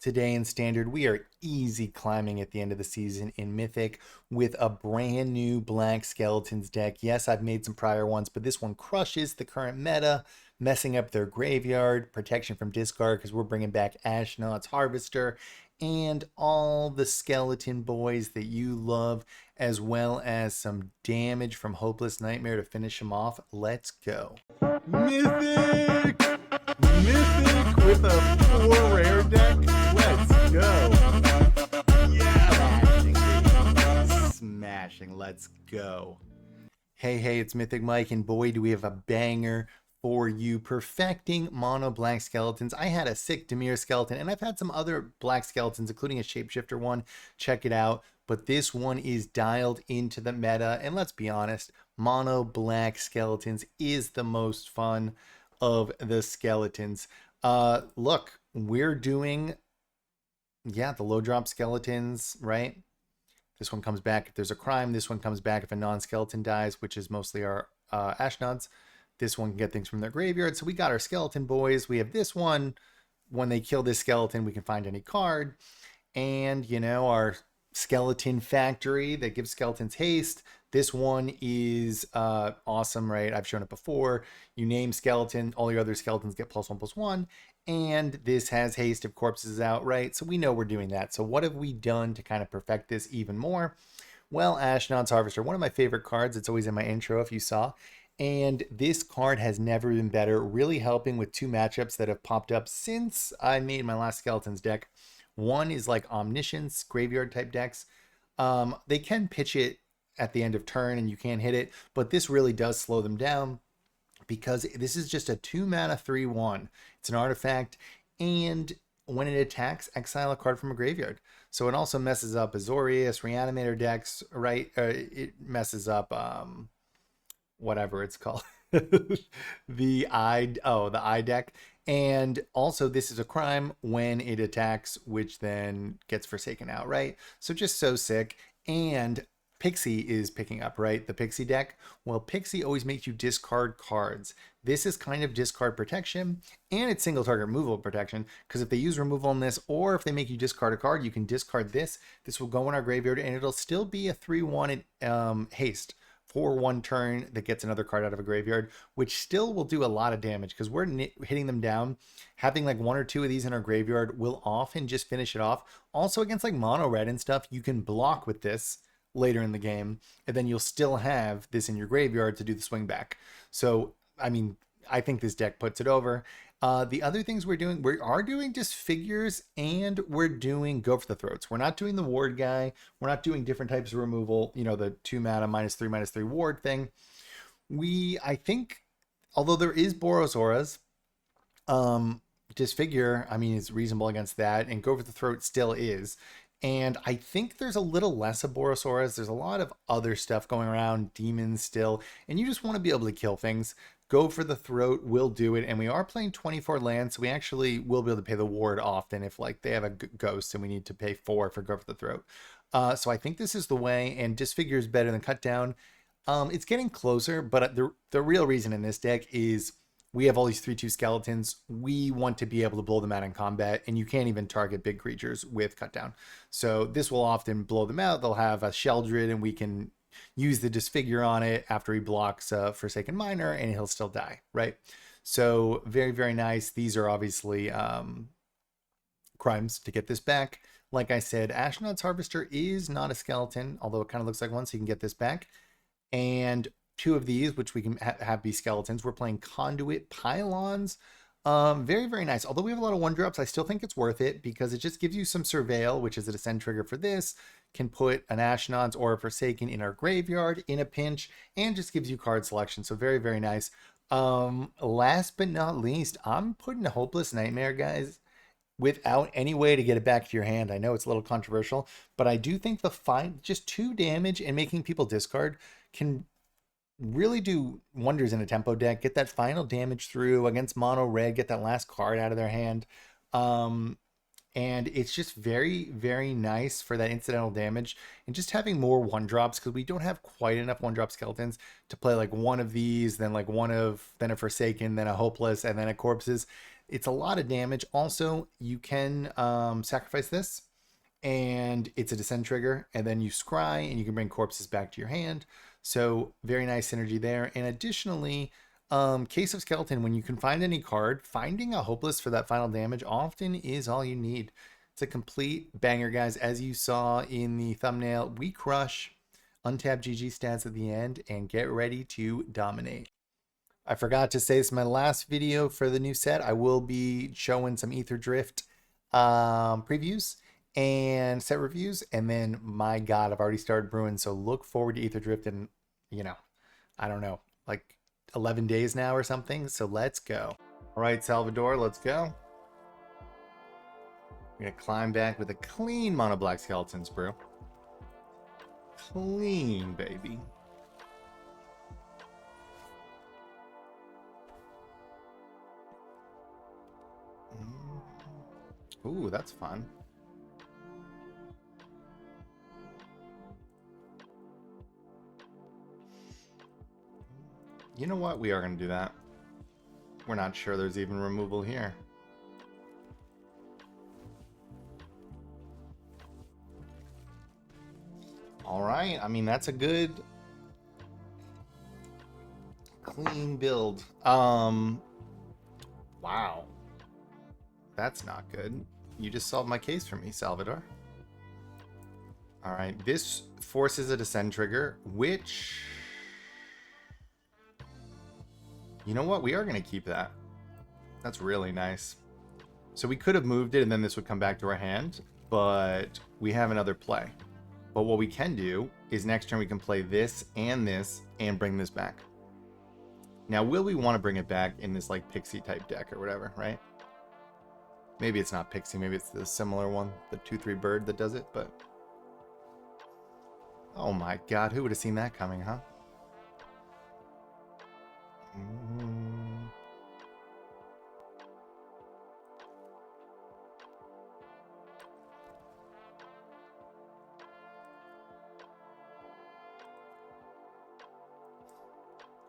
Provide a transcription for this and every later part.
Today in Standard, we are easy climbing at the end of the season in Mythic with a brand new Black Skeletons deck. Yes, I've made some prior ones, but this one crushes the current meta, messing up their graveyard, protection from discard because we're bringing back Ashnod's Harvester, and all the skeleton boys that you love, as well as some damage from Hopeless Nightmare to finish them off. Let's go. Mythic! Mythic with a 4 rare deck. Let's go. Yeah. Smashing. Let's go. Hey, it's Mythic Mike, and boy, do we have a banger for you. Perfecting mono black skeletons. I had a sick Demir skeleton, and I've had some other black skeletons, including a shapeshifter one. Check it out. But this one is dialed into the meta, and let's be honest, mono black skeletons is the most fun of the skeletons. Look, we're doing, the low drop skeletons, right? This one comes back if there's a crime. This one comes back if a non-skeleton dies, which is mostly our Ashnods. This one can get things from their graveyard. So we got our skeleton boys. We have this one. When they kill this skeleton, we can find any card. And, our skeleton factory that gives skeletons haste. This one is awesome, right? I've shown it before. You name skeleton, all your other skeletons get +1/+1. And this has haste if corpses is out, right? So we know we're doing that. So what have we done to kind of perfect this even more? Well, Ashnod's Harvester, one of my favorite cards. It's always in my intro if you saw. And this card has never been better, really helping with two matchups that have popped up since I made my last Skeletons deck. One is like Omniscience, graveyard type decks. They can pitch it at the end of turn and you can't hit it, but this really does slow them down because this is just a 2-mana 3/1. It's an artifact, and when it attacks, exile a card from a graveyard. So it also messes up Azorius, Reanimator decks, right? It messes up whatever it's called. the eye deck. And also this is a crime when it attacks, which then gets Forsaken out, right? So just so sick. And Pixie is picking up, right? The Pixie deck. Well, Pixie always makes you discard cards. This is kind of discard protection, and it's single target removal protection, because if they use removal on this, or if they make you discard a card, you can discard this. This will go in our graveyard, and it'll still be a 3/1 haste for one turn that gets another card out of a graveyard, which still will do a lot of damage because we're hitting them down. Having like 1 or 2 of these in our graveyard will often just finish it off. Also against like mono red and stuff, you can block with this later in the game, and then you'll still have this in your graveyard to do the swing back. So, I mean, I think this deck puts it over. The other things we are doing disfigures, and we're doing go for the throats. We're not doing the ward guy. We're not doing different types of removal, the 2-mana -3/-3 ward thing. I think, although there is Boros Auras, disfigure, I mean, is reasonable against that, and go for the throat still is. And I think there's a little less of Borosauras. There's a lot of other stuff going around, demons still, and you just want to be able to kill things. Go for the throat will do it, and we are playing 24 lands, so we actually will be able to pay the ward often if like they have a ghost and we need to pay 4 for go for the throat. So I think this is the way, and disfigure is better than cut down. It's getting closer, but the real reason in this deck is we have all these 3/2 skeletons. We want to be able to blow them out in combat, and you can't even target big creatures with cut down. So this will often blow them out. They'll have a Sheldred, and we can use the disfigure on it after he blocks Forsaken Miner, and he'll still die, right? So very, very nice. These are obviously crimes to get this back. Like I said, Ashnod's Harvester is not a skeleton, although it kind of looks like one, so you can get this back. And 2 of these, which we can have be skeletons. We're playing Conduit Pylons. Very, very nice. Although we have a lot of 1-drops, I still think it's worth it because it just gives you some Surveil, which is a descend trigger for this, can put an Ashnod's or a Forsaken in our graveyard in a pinch, and just gives you card selection. So very, very nice. Last but not least, I'm putting a Hopeless Nightmare, guys, without any way to get it back to your hand. I know it's a little controversial, but I do think just 2 damage and making people discard can really do wonders in a tempo deck. Get that final damage through against mono red, get that last card out of their hand. And it's just very, very nice for that incidental damage and just having more 1-drops, because we don't have quite enough 1-drop skeletons to play like one of these, then like then a Forsaken, then a Hopeless, and then a Corpses. It's a lot of damage. Also, you can sacrifice this, and it's a descend trigger, and then you scry, and you can bring corpses back to your hand. So very nice synergy there. And additionally, Case of Skeleton, when you can find any card, finding a Hopeless for that final damage often is all you need. It's a complete banger, guys. As you saw in the thumbnail, we crush. Untap GG stats at the end, and get ready to dominate. I forgot to say this in my last video for the new set. I will be showing some Ether Drift previews and set reviews. And then, my God, I've already started brewing. So look forward to Ether Drift in, I don't know, like 11 days now or something. So let's go. All right, Salvador, let's go. We're going to climb back with a clean Mono Black Skeletons brew. Clean, baby. Ooh, that's fun. You know what? We are going to do that. We're not sure there's even removal here. All right. I mean, that's a good clean build. Wow. That's not good. You just solved my case for me, Salvador. All right. This forces a descend trigger, which... You know what? We are going to keep that. That's really nice. So we could have moved it and then this would come back to our hand, but we have another play. But what we can do is next turn we can play this and bring this back. Now, will we want to bring it back in this like Pixie type deck or whatever, right? Maybe it's not Pixie, maybe it's the similar one, the 2/3 bird that does it, but... Oh my God, who would have seen that coming, huh?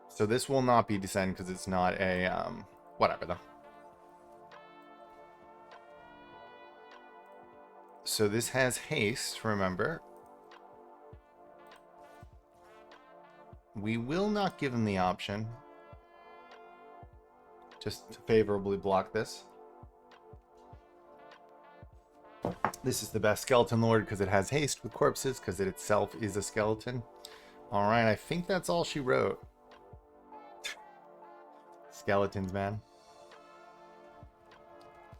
So this will not be descend because it's not a, whatever though. So this has haste, remember. We will not give him the option. Just to favorably block this. This is the best Skeleton Lord because it has haste with corpses because it itself is a skeleton. Alright, I think that's all she wrote. Skeletons, man.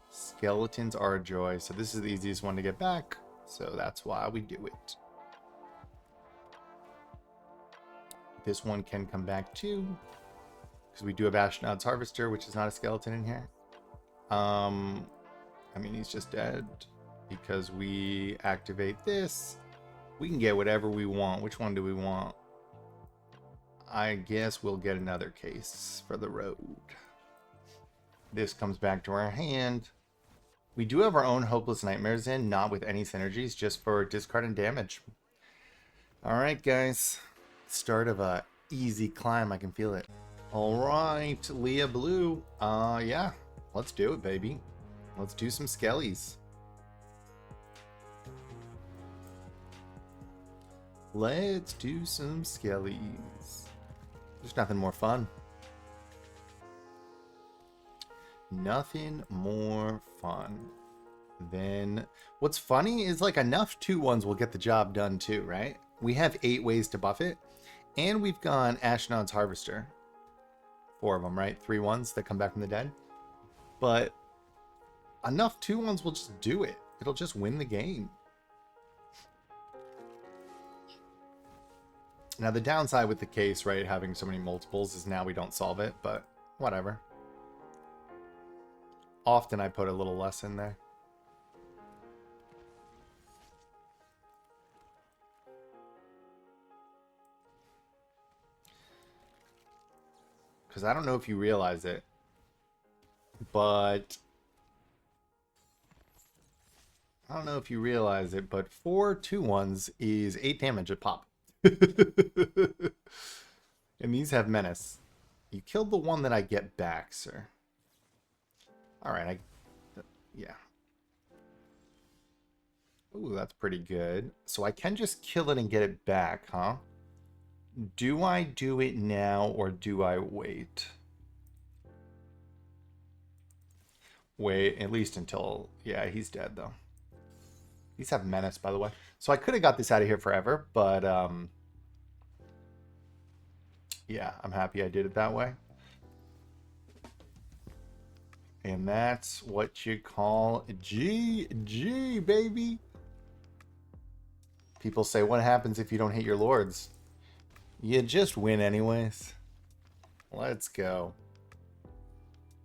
Skeletons are a joy. So this is the easiest one to get back. So that's why we do it. This one can come back too. Because we do have Ashnod's Harvester, which is not a skeleton in here. I mean, he's just dead. Because we activate this. We can get whatever we want. Which one do we want? I guess we'll get another case for the road. This comes back to our hand. We do have our own Hopeless Nightmares in, not with any synergies, just for discard and damage. Alright, guys. Start of a easy climb, I can feel it. Alright, Leah Blue. Yeah, let's do it, baby. Let's do some Skellies. Let's do some Skellies. There's nothing more fun. Nothing more fun than... What's funny is like enough 2/1s will get the job done too, right? We have 8 ways to buff it. And we've gone Ashnod's Harvester. 4 of them, right? 3 ones that come back from the dead. But enough 2/1s will just do it. It'll just win the game. Now the downside with the case, right, having so many multiples is now we don't solve it, but whatever. Often I put a little less in there. Because I don't know if you realize it, but... I don't know if you realize it, but 4 2/1s is 8 damage at pop. And these have menace. You killed the one that I get back, sir. All right, yeah. Ooh, that's pretty good. So I can just kill it and get it back, huh? Do I do it now or do I wait? Wait, at least until... Yeah, he's dead, though. These have menace, by the way. So I could have got this out of here forever, but... yeah, I'm happy I did it that way. And that's what you call GG, baby. People say, what happens if you don't hit your lords? You just win anyways. Let's go.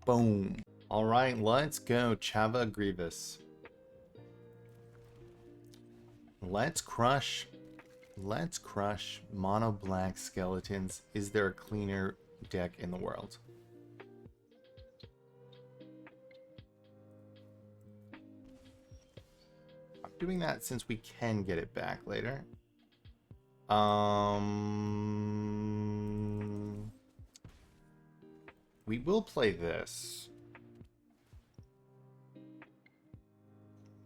Boom. All right, let's go, Chava Grievous. Let's crush mono black skeletons. Is there a cleaner deck in the world? I'm doing that since we can get it back later. We will play this.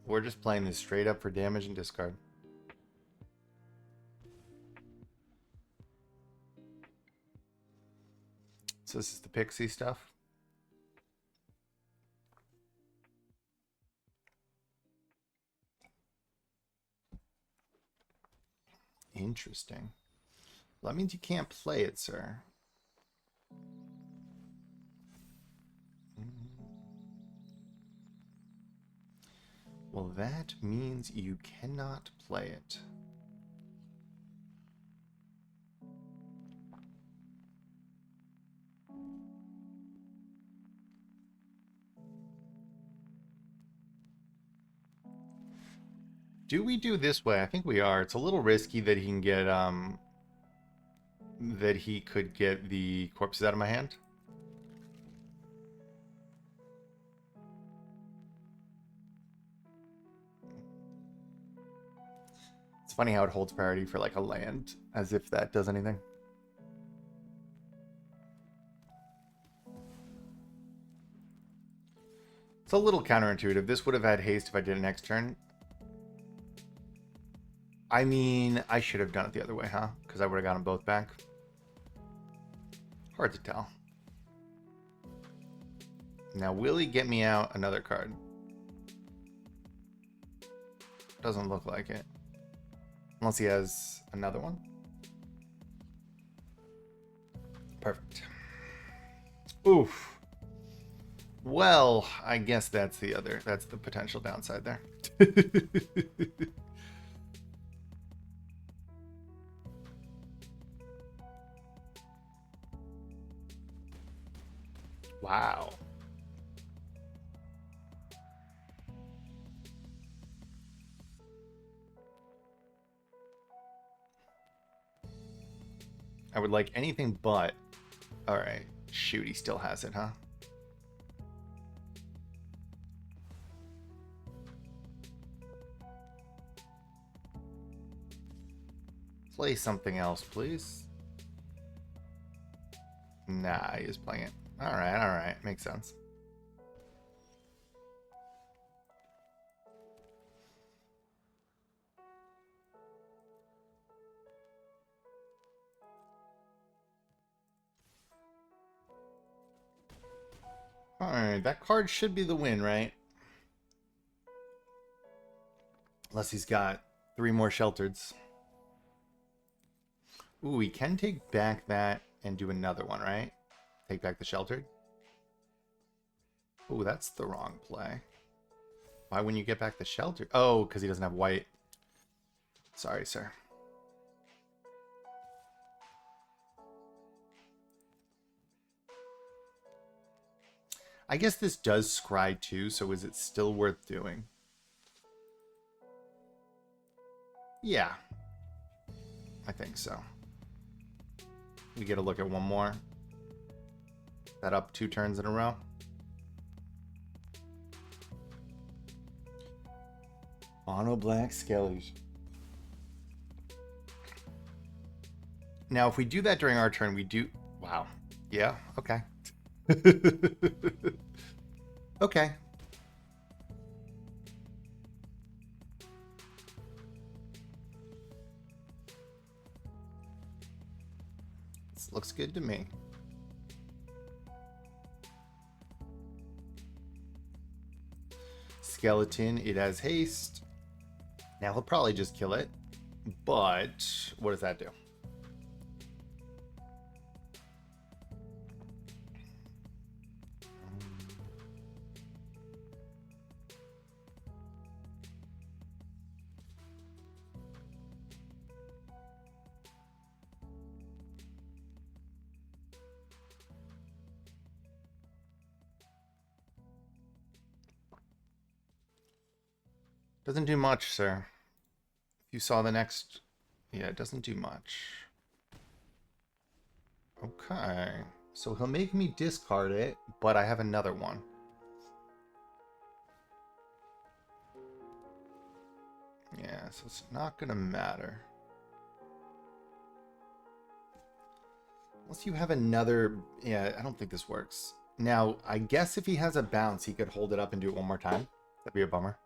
We're just playing this straight up for damage and discard. So this is the pixie stuff. Interesting. Well, that means you can't play it, sir. Well, that means you cannot play it. Do we do this way? I think we are. It's a little risky that he can get, that he could get the corpses out of my hand. It's funny how it holds priority for like a land, as if that does anything. It's a little counterintuitive. This would have had haste if I did it next turn. I mean, I should have done it the other way, huh? Because I would have got them both back. Hard to tell. Now, will he get me out another card? Doesn't look like it. Unless he has another one. Perfect. Oof. Well, I guess that's the potential downside there. Wow. I would like anything but... Alright. Shoot, he still has it, huh? Play something else, please. Nah, he is playing it. Alright. Makes sense. Alright, that card should be the win, right? Unless he's got 3 more shelters. Ooh, we can take back that and do another one, right? Take back the sheltered. Ooh, that's the wrong play. Why wouldn't you get back the shelter? Oh, because he doesn't have white. Sorry, sir. I guess this does scry too, so is it still worth doing? Yeah. I think so. We get a look at one more. That up 2 turns in a row. Mono black skellies. Now, if we do that during our turn, we do... Wow. Yeah, okay. Okay. This looks good to me. Skeleton, it has haste. Now he'll probably just kill it. But what does that do? Doesn't do much, sir. If you saw the next... Yeah, it doesn't do much. Okay. So he'll make me discard it, but I have another one. Yeah, so it's not gonna matter. Unless you have another... Yeah, I don't think this works. Now, I guess if he has a bounce, he could hold it up and do it one more time. That'd be a bummer.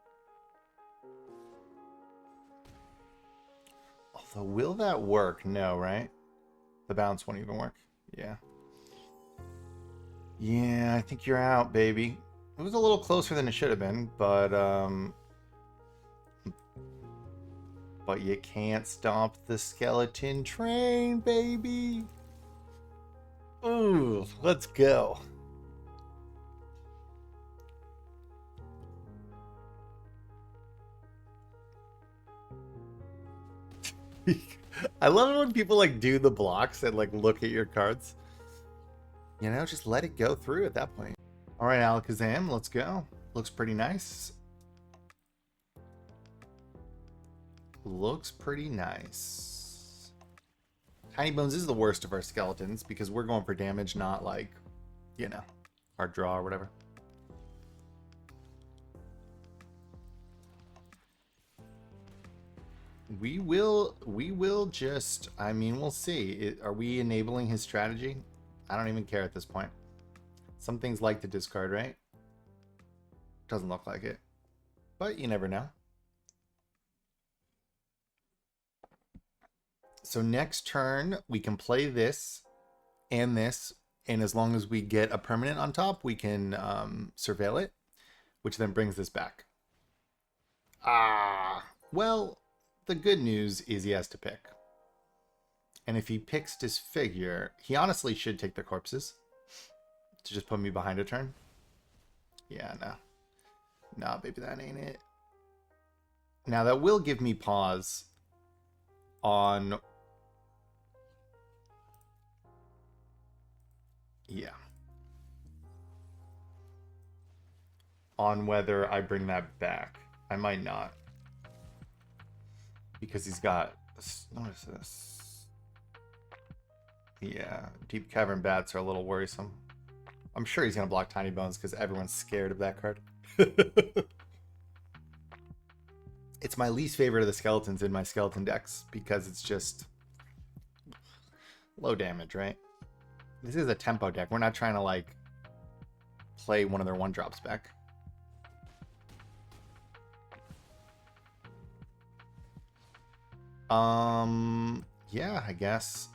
Although, will that work? No, right? The bounce won't even work. Yeah. Yeah, I think you're out, baby. It was a little closer than it should have been, but you can't stop the skeleton train, baby. Ooh, let's go. I love it when people like do the blocks and like look at your cards. You know, just let it go through at that point. All right, Alakazam, let's go. Looks pretty nice. Looks pretty nice. Tiny Bones is the worst of our skeletons because we're going for damage, not like, you know, our draw or whatever. We will just, I mean, we'll see. Are we enabling his strategy? I don't even care at this point. Some things like to discard, right? Doesn't look like it. But you never know. So next turn, we can play this, and as long as we get a permanent on top, we can surveil it, which then brings this back. Well, the good news is he has to pick. And if he picks Disfigure, he honestly should take the corpses to just put me behind a turn. Yeah, no. Nah, baby, that ain't it. Now, that will give me pause on... Yeah. On whether I bring that back. I might not. Because he's got... What is this? Yeah, Deep Cavern Bats are a little worrisome. I'm sure he's going to block Tiny Bones because everyone's scared of that card. It's my least favorite of the skeletons in my skeleton decks because it's just low damage, right? This is a tempo deck. We're not trying to like play one of their one drops back. Yeah, I guess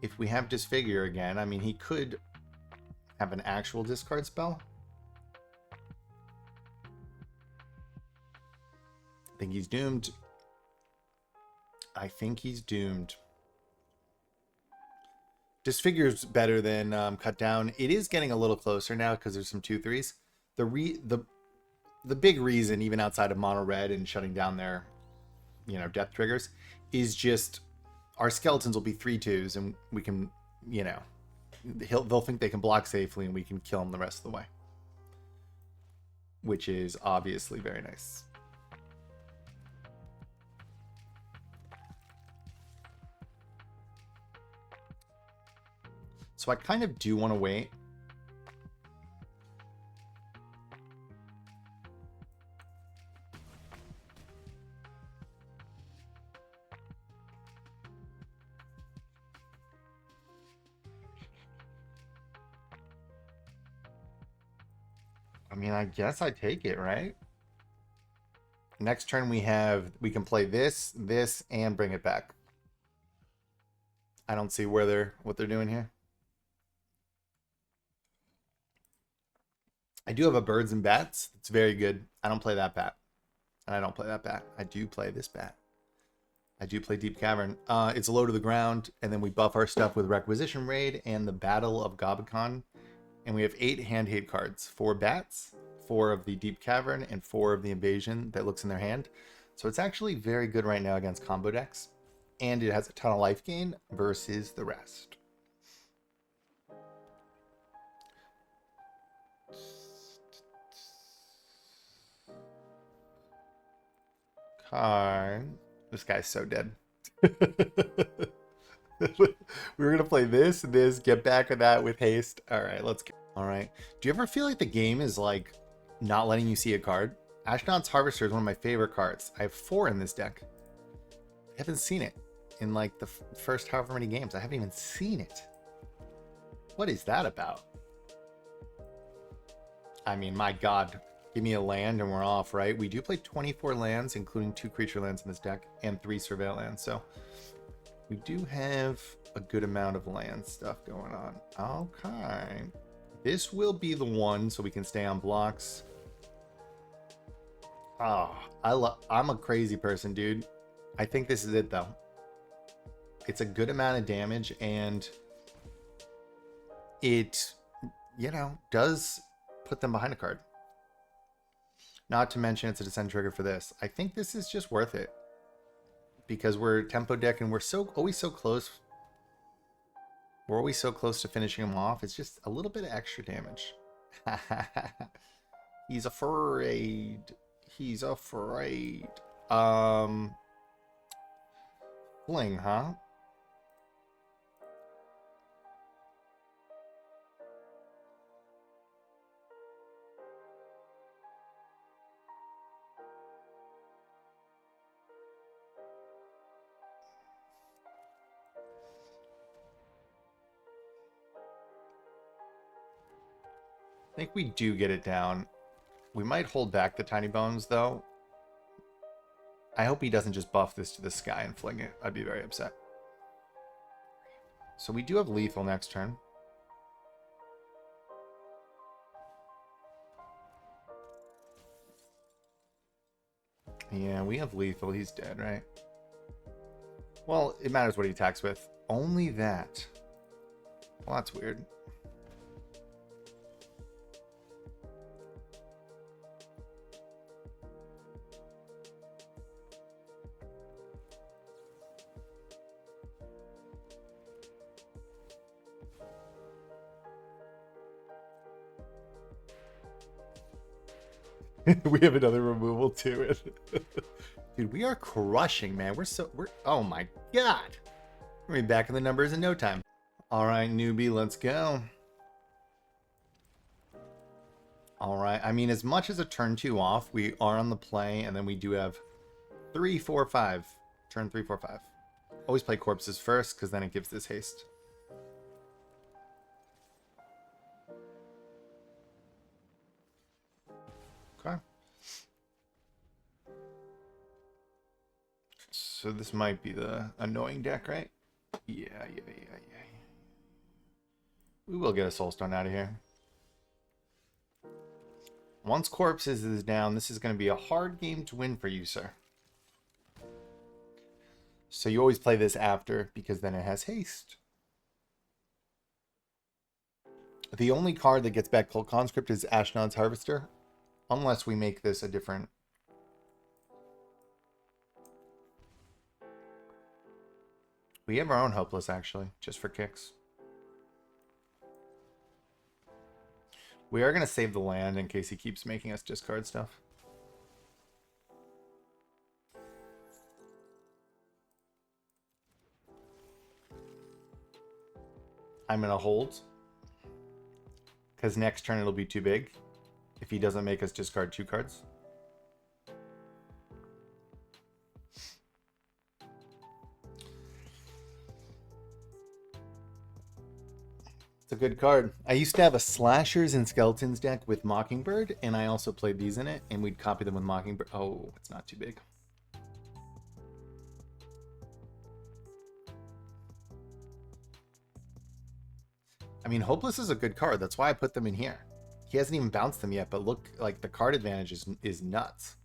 if we have Disfigure again, I mean, he could have an actual discard spell. I think he's doomed. I think he's doomed. Disfigure's better than Cut Down. It is getting a little closer now because there's some 2/3s. The big reason, even outside of mono red and shutting down their, you know, death triggers, is just our skeletons will be 3/2s and we can, you know, they'll think they can block safely and we can kill them the rest of the way, which is obviously very nice. So I kind of do want to wait. I mean, I guess I take it, right? Next turn we can play this, this, and bring it back. I don't see what they're doing here. I do have a birds and bats. It's very good. I don't play that bat. And I don't play that bat. I do play this bat. I do play Deep Cavern. It's low to the ground, and then we buff our stuff with Requisition Raid and the Battle of Gobakon. And we have 8 hand hate cards. 4 bats, 4 of the Deep Cavern, and 4 of the Invasion that looks in their hand. So it's actually very good right now against combo decks. And it has a ton of life gain versus the rest. Card. This guy's so dead. We were gonna play this, get back with that with haste. All right, let's go. All right. Do you ever feel like the game is like not letting you see a card? Ashnod's Harvester is one of my favorite cards. I have 4 in this deck. I haven't seen it in like the first however many games. I haven't even seen it. What is that about? I mean, my God. Give me a land and we're off, right? We do play 24 lands, including 2 creature lands in this deck and 3 surveil lands. So we do have a good amount of land stuff going on. Okay. This will be the one so we can stay on blocks. Oh, I'm a crazy person, dude. I think this is it, though. It's a good amount of damage, and it, you know, does put them behind a card. Not to mention it's a descent trigger for this. I think this is just worth it. Because we're tempo deck and we're always so close. We're always so close to finishing him off. It's just a little bit of extra damage. He's afraid. He's afraid. Fling, huh? I think we do get it down. We might hold back the tiny bones, though. I hope he doesn't just buff this to the sky and fling it. I'd be very upset. So we do have lethal next turn. Yeah, we have lethal. He's dead, right? Well, it matters what he attacks with. Only that. Well, that's weird. We have another removal too. Dude, we are crushing, man. We're oh my God. We're gonna be back in the numbers in no time. All right, newbie, let's go. All right. I mean, as much as a turn 2 off, we are on the play, and then we do have 3, 4, 5. Turn 3, 4, 5. Always play corpses first, because then it gives this haste. Okay. So this might be the annoying deck, right? Yeah. We will get a Soulstone out of here. Once corpses is down, this is going to be a hard game to win for you, sir. So you always play this after, because then it has haste. The only card that gets back Cult Conscript is Ashnod's Harvester, unless we make this a different... We have our own Hopeless, actually, just for kicks. We are going to save the land in case he keeps making us discard stuff. I'm going to hold. Because next turn it'll be too big if he doesn't make us discard 2 cards. It's a good card. I used to have a Slashers and Skeletons deck with Mockingbird, and I also played these in it, and we'd copy them with Mockingbird. Oh, it's not too big. I mean, Hopeless is a good card. That's why I put them in here. He hasn't even bounced them yet, but look, like the card advantage is nuts.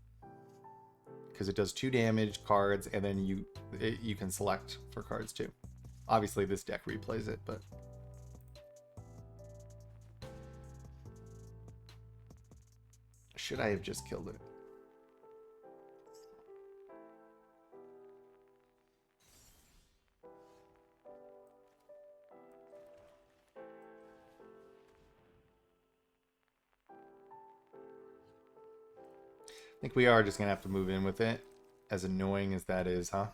Because it does 2 damage cards, and then you can select for cards too. Obviously, this deck replays it, but... Should I have just killed it? I think we are just going to have to move in with it. As annoying as that is, huh?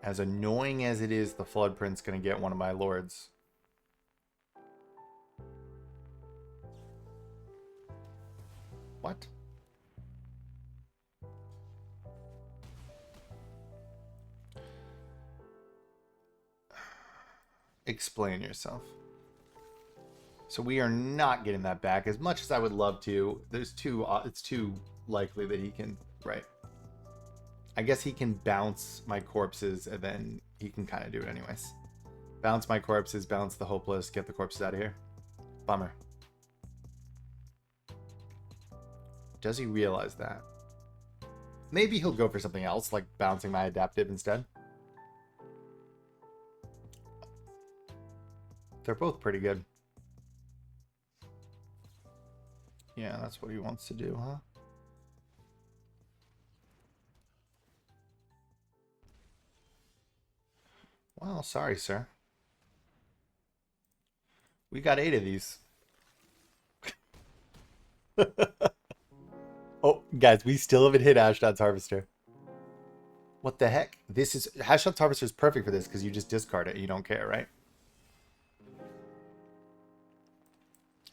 As annoying as it is, the Flood Prince going to get one of my lords. What? Explain yourself. So we are not getting that back as much as I would love to. There's too, it's too likely that he can, right. I guess he can bounce my corpses and then he can kind of do it anyways. Bounce my corpses, bounce the Hopeless, get the corpses out of here. Bummer. Does he realize that? Maybe he'll go for something else, like bouncing my Adaptive instead. They're both pretty good. Yeah, that's what he wants to do, huh? Well, sorry, sir. We got 8 of these. Oh, guys, we still haven't hit Ashnod's Harvester. What the heck? This is... Ashnod's Harvester is perfect for this because you just discard it. You don't care, right?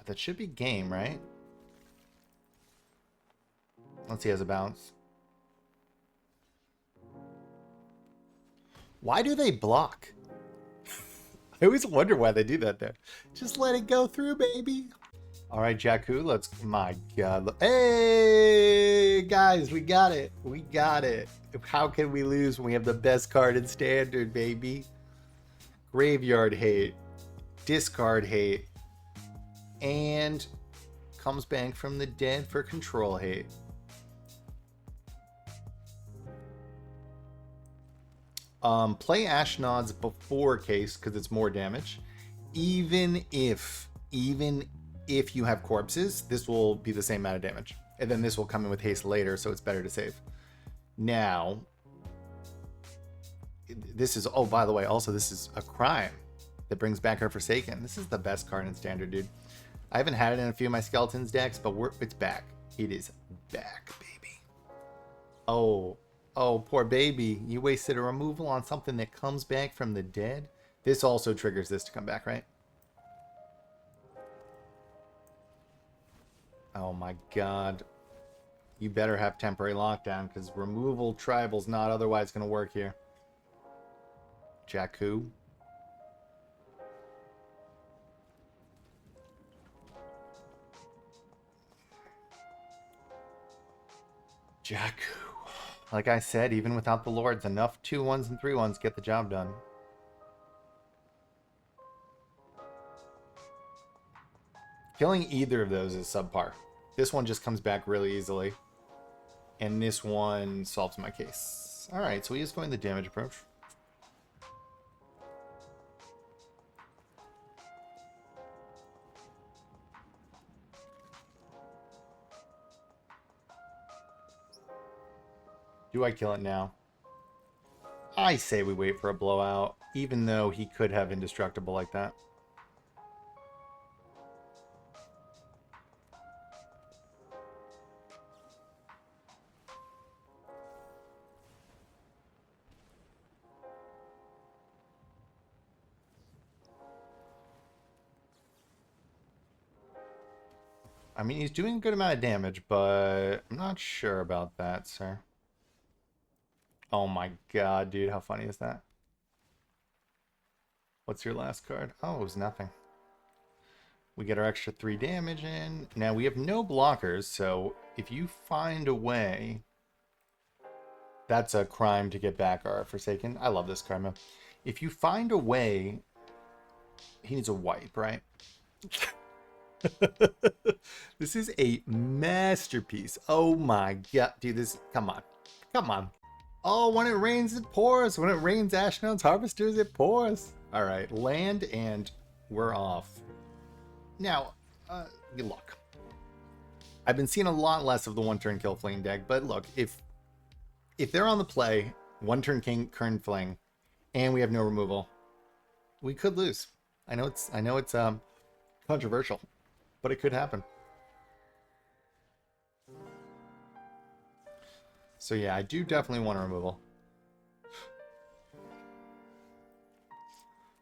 That should be game, right? Let's see, he has a bounce. Why do they block? I always wonder why they do that there. Just let it go through, baby. All right, Jakku, let's... My God. Hey, guys, we got it. We got it. How can we lose when we have the best card in Standard, baby? Graveyard Hate. Discard Hate. And comes back from the dead for Control Hate. Play Ashnod's before Case because it's more damage. Even if you have corpses, this will be the same amount of damage. And then this will come in with haste later, so it's better to save. Now, this is... Oh, by the way, also this is a crime that brings back our Forsaken. This is the best card in Standard, dude. I haven't had it in a few of my Skeletons decks, but it's back. It is back, baby. Oh, poor baby. You wasted a removal on something that comes back from the dead. This also triggers this to come back, right? Oh my God. You better have temporary lockdown because removal tribal's not otherwise going to work here. Jakku. Jakku. Like I said, even without the Lords, enough 2-1s and 3-1s get the job done. Killing either of those is subpar. This one just comes back really easily. And this one solves my case. Alright, so he is going the damage approach. Do I kill it now? I say we wait for a blowout, even though he could have indestructible like that. I mean, he's doing a good amount of damage, but I'm not sure about that, sir. Oh my God, dude, how funny is that? What's your last card? Oh, it was nothing. We get our extra 3 damage in. Now, we have no blockers, so if you find a way... That's a crime to get back our Forsaken. I love this card, man. If you find a way... He needs a wipe, right? This is a masterpiece. Oh my god. Dude, this... Come on. Come on. Oh, when it rains, it pours. When it rains Ashnod's Harvesters, it pours. Alright, land and we're off. Now, good luck. I've been seeing a lot less of the one-turn kill fling deck, but look, if they're on the play, one-turn Kern Fling, and we have no removal, we could lose. I know it's controversial, but it could happen. So yeah, I do definitely want a removal.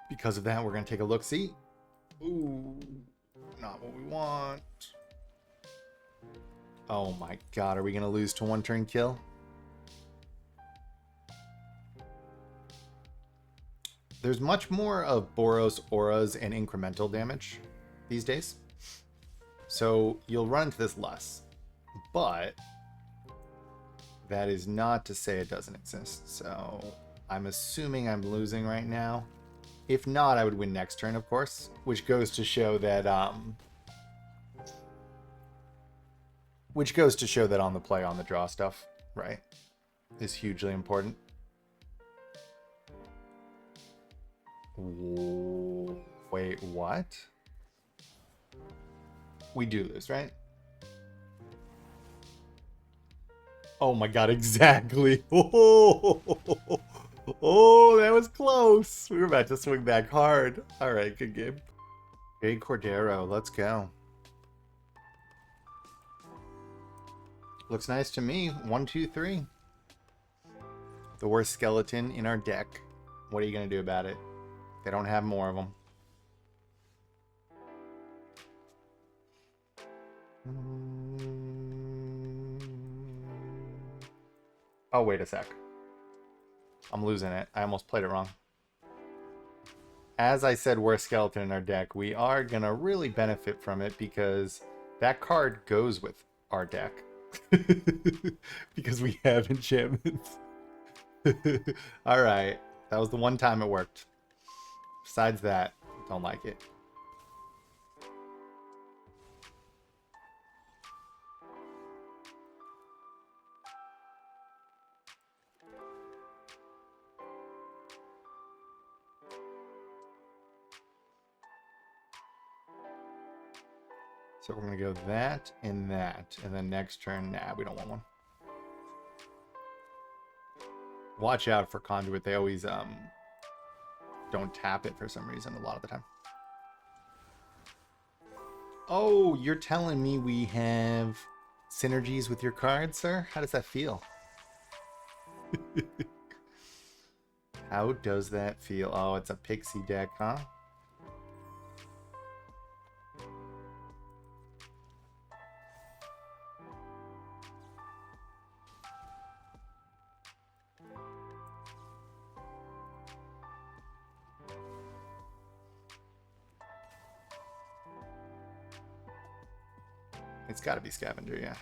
Because of that, we're gonna take a look-see. Ooh, not what we want. Oh my god, are we gonna lose to one-turn kill? There's much more of Boros, auras, and incremental damage these days. So you'll run into this less. But that is not to say it doesn't exist. So I'm assuming I'm losing right now. If not, I would win next turn, of course. Which goes to show that on the play, on the draw stuff, right, is hugely important. Wait, what? We do this, right? Oh my god, exactly. Oh, that was close. We were about to swing back hard. All right, good game. Big Cordero, let's go. Looks nice to me. 1, 2, 3. The worst skeleton in our deck. What are you going to do about it? They don't have more of them. Oh, wait a sec. I'm losing it. I almost played it wrong. As I said, worst skeleton in our deck. We are going to really benefit from it because that card goes with our deck. Because we have enchantments. Alright. That was the one time it worked. Besides that, don't like it. So we're going to go that and that. And then next turn, nah, we don't want one. Watch out for Conduit. They always don't tap it for some reason a lot of the time. Oh, you're telling me we have synergies with your cards, sir? How does that feel? How does that feel? Oh, it's a pixie deck, huh? It's got to be Scavenger, yeah.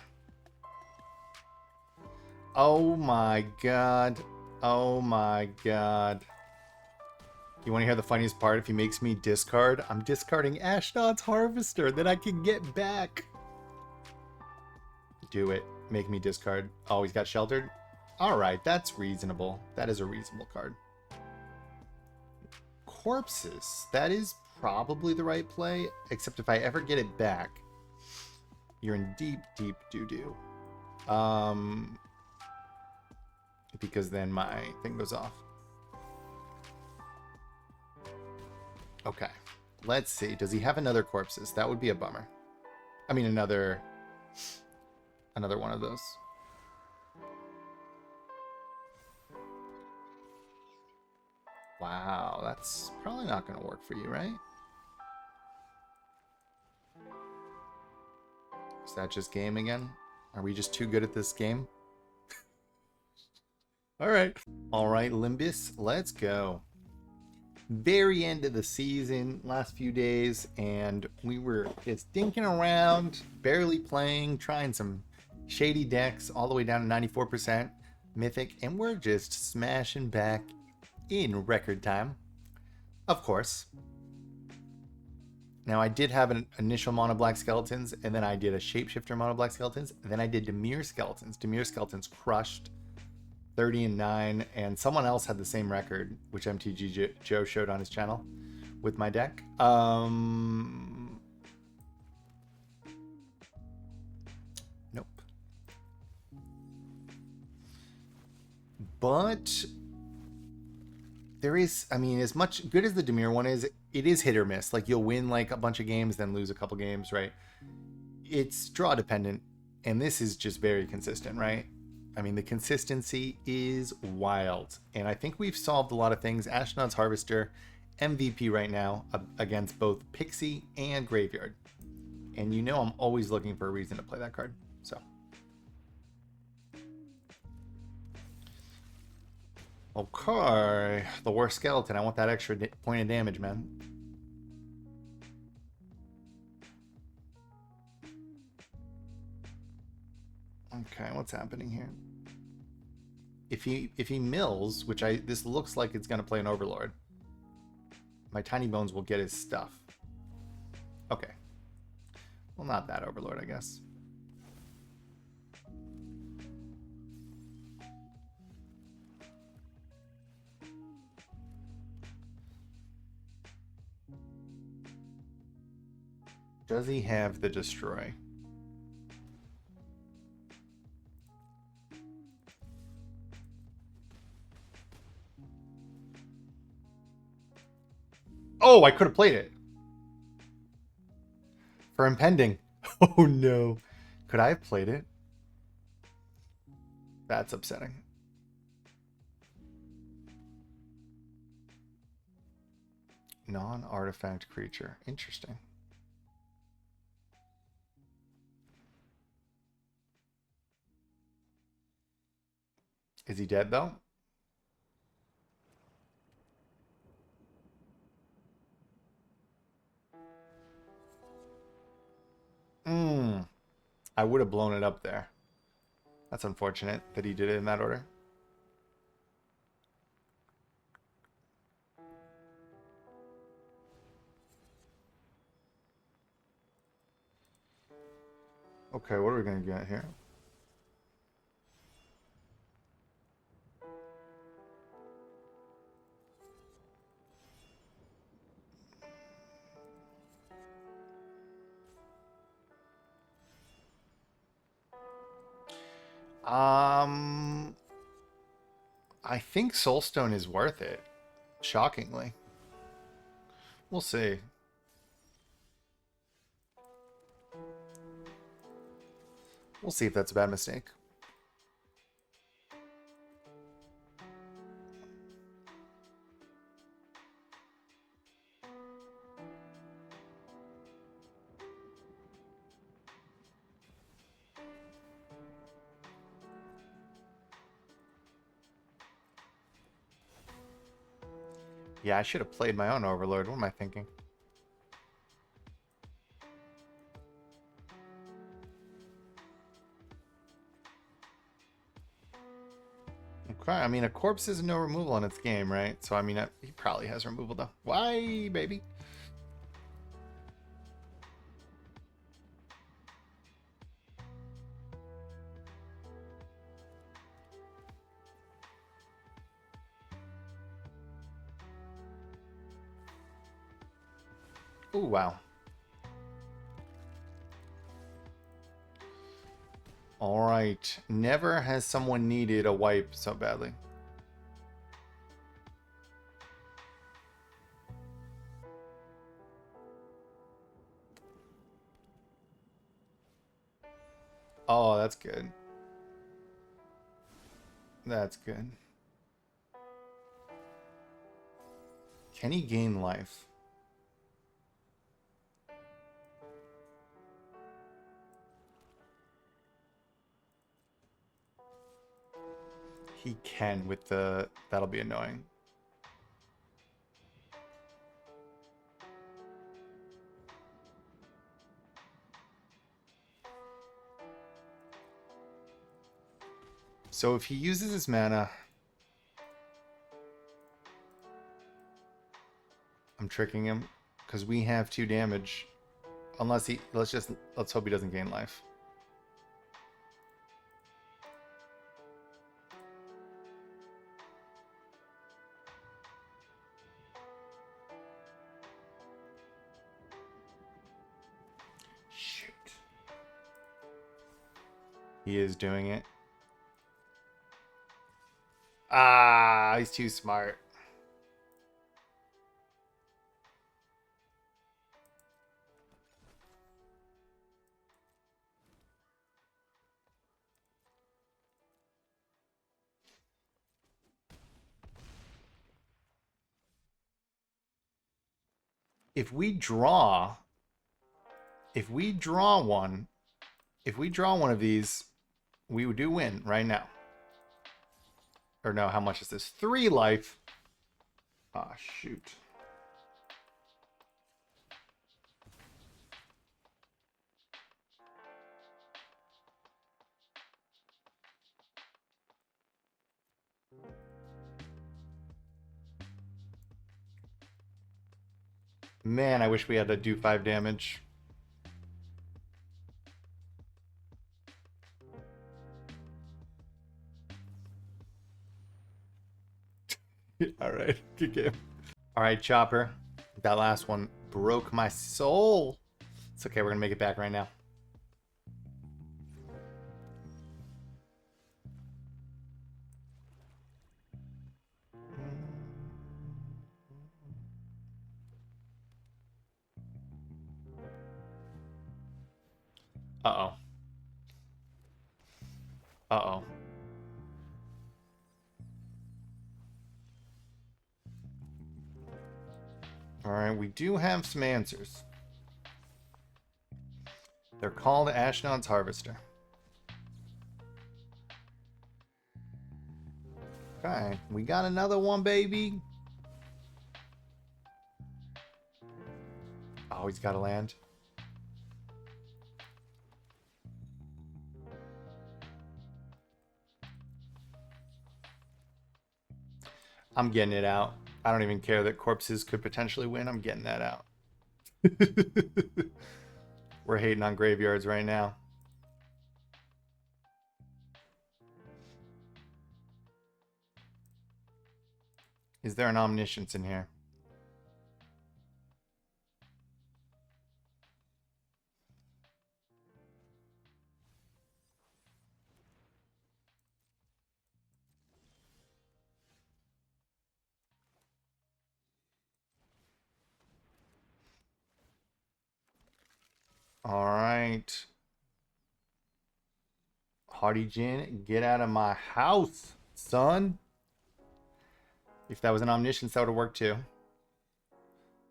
Oh my god. Oh my god. You want to hear the funniest part? If he makes me discard, I'm discarding Ashnod's Harvester that I can get back. Do it. Make me discard. Oh, he's got Sheltered? Alright, that's reasonable. That is a reasonable card. Corpses. That is probably the right play, except if I ever get it back, you're in deep, deep doo-doo. Because then my thing goes off. Okay. Let's see. Does he have another Corpses? That would be a bummer. I mean, another one of those. Wow, that's probably not going to work for you, right? Is that just game again? Are we just too good at this game? All right. All right, Limbus, let's go. very end of the season, last few days, and we were just dinking around, barely playing, trying some shady decks all the way down to 94% Mythic, and we're just smashing back in record time. Of course. Now, I did have an initial Mono Black Skeletons, and then I did a Shapeshifter Mono Black Skeletons, and then I did Dimir Skeletons. Dimir Skeletons crushed 30-9, and someone else had the same record, which MTG Joe showed on his channel with my deck. Nope. But there is, I mean, as much good as the Dimir one is, it is hit or miss. Like, you'll win like a bunch of games, then lose a couple games, right? It's draw dependent, and this is just very consistent, right? I mean, the consistency is wild, and I think we've solved a lot of things. Ashnod's Harvester, MVP right now against both Pixie and Graveyard. And you know I'm always looking for a reason to play that card, so. Okay, the worst skeleton. I want that extra point of damage, man. Okay, what's happening here? If he mills, which this looks like it's gonna play an Overlord, my Tiny Bones will get his stuff. Okay. Well, not that Overlord, I guess. Does he have the Destroy? Oh, I could have played it. For impending. Oh no. Could I have played it? That's upsetting. Non-artifact creature. Interesting. Is he dead though? I would have blown it up there. That's unfortunate that he did it in that order. Okay, what are we going to get here? I think Soulstone is worth it. Shockingly. We'll see. We'll see if that's a bad mistake. Yeah, I should have played my own Overlord. What am I thinking? Okay, I mean, a corpse is no removal in its game, right? So, I mean, he probably has removal, though. Why, baby? Ooh, wow. All right. Never has someone needed a wipe so badly. Oh, that's good. That's good. Can he gain life? He can with the... That'll be annoying. So if he uses his mana, I'm tricking him because we have 2 damage. Unless he, let's hope he doesn't gain life. Shoot. He is doing it. Ah, he's too smart. If we draw one, if we draw one of these, we do win right now. Or no, how much is this? 3 life. Ah, shoot. Man, I wish we had to do 5 damage. All right, good game. All right, Chopper. That last one broke my soul. It's okay, we're gonna make it back right now. Uh-oh. Uh-oh. All right, we do have some answers. They're called Ashnod's Harvester. Okay, we got another one, baby. Oh, he's got to land. I'm getting it out. I don't even care that corpses could potentially win. I'm getting that out. We're hating on graveyards right now. Is there an omniscience in here? All right. Hardy Jin, get out of my house, son. If that was an omniscience, that would have worked too.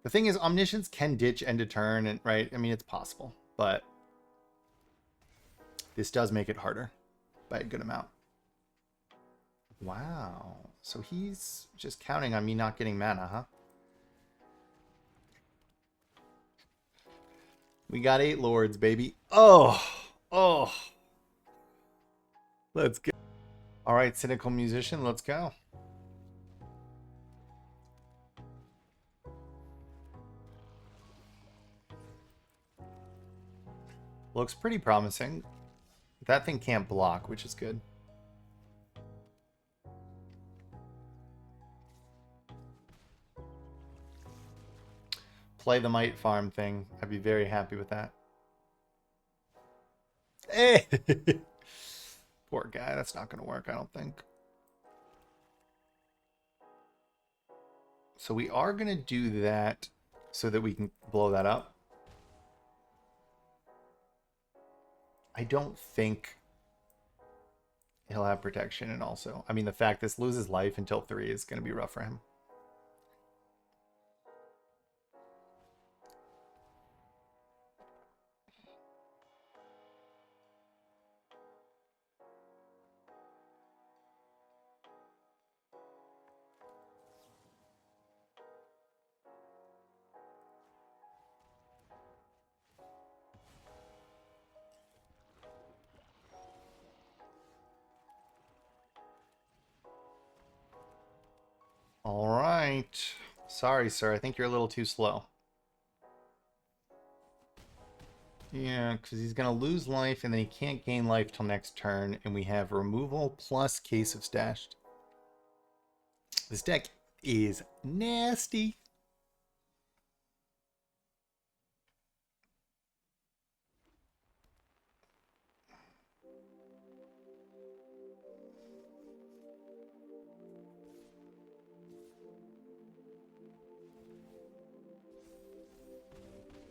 The thing is, omniscience can ditch end of turn, and right? I mean, it's possible, but this does make it harder by a good amount. Wow. So he's just counting on me not getting mana, huh? We got 8 lords, baby. Oh, oh. Let's go. All right, Cynical Musician, let's go. Looks pretty promising. That thing can't block, which is good. Play the Might Farm thing. I'd be very happy with that. Hey! Poor guy. That's not going to work, I don't think. So we are going to do that so that we can blow that up. I don't think he'll have protection, and also, I mean, the fact this loses life until 3 is going to be rough for him. All right. Sorry, sir. I think you're a little too slow. Yeah, because he's going to lose life, and then he can't gain life till next turn, and we have removal plus Case of Stashed. This deck is nasty.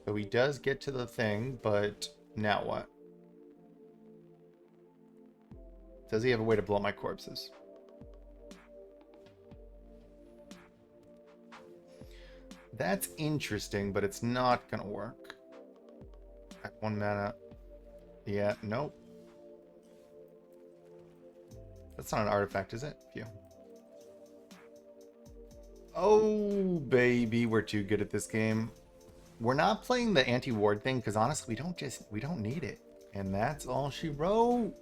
So he does get to the thing, but now what? Does he have a way to blow up my corpses? That's interesting, but it's not gonna work. At 1 mana. Yeah, nope. That's not an artifact, is it? Phew. Oh, baby, we're too good at this game. We're not playing the anti-ward thing because honestly, we don't need it. And that's all she wrote.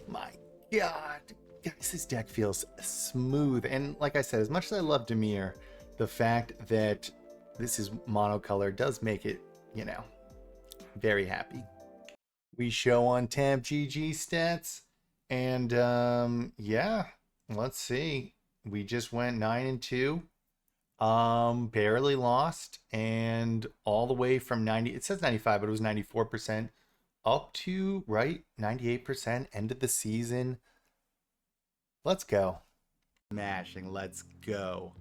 My God. Guys, this deck feels smooth. And like I said, as much as I love Dimir, the fact that this is monocolor does make it, you know, very happy. We show on tab GG stats. And yeah, let's see. We just went 9-2. Barely lost, and all the way from 90, it says 95, but it was 94%, up to, right, 98%, end of the season. Let's go. Smashing, let's go.